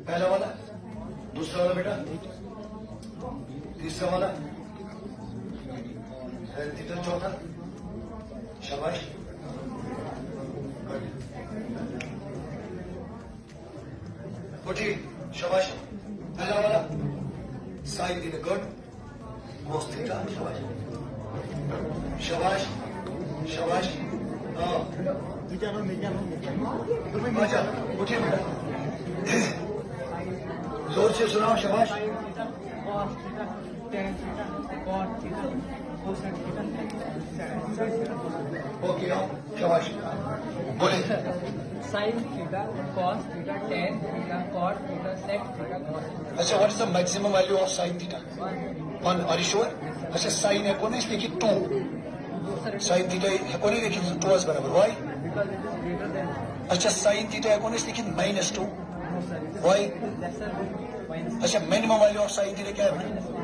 पहला वाला, दूसरा वाला बेटा, तीसरा वाला, तीसरा चौथा, शाबाश। उठी, शाबाश। पहला वाला sine theta good, cos theta, शाबाश शाबाश शाबाश। हाँ अच्छा, उठिए बेटा, जोर से सुनाओ, शाबाश। ओके, आओ, शाबाश, बोले। Sin theta, cos theta, tan theta, cot theta, sec theta, cos theta. अच्छा, what is the maximum value of sine theta? 1, are you sure? अच्छा, साइन है कोण देखिए 2, साइन थीटा है कोण देखिए 2 बराबर, why? Because it is greater than, अच्छा, साइन थीटा है कोण देखिए -2, no sir, it is why? lesser than minus. अच्छा, minimum value of sine theta क्या है बेटा?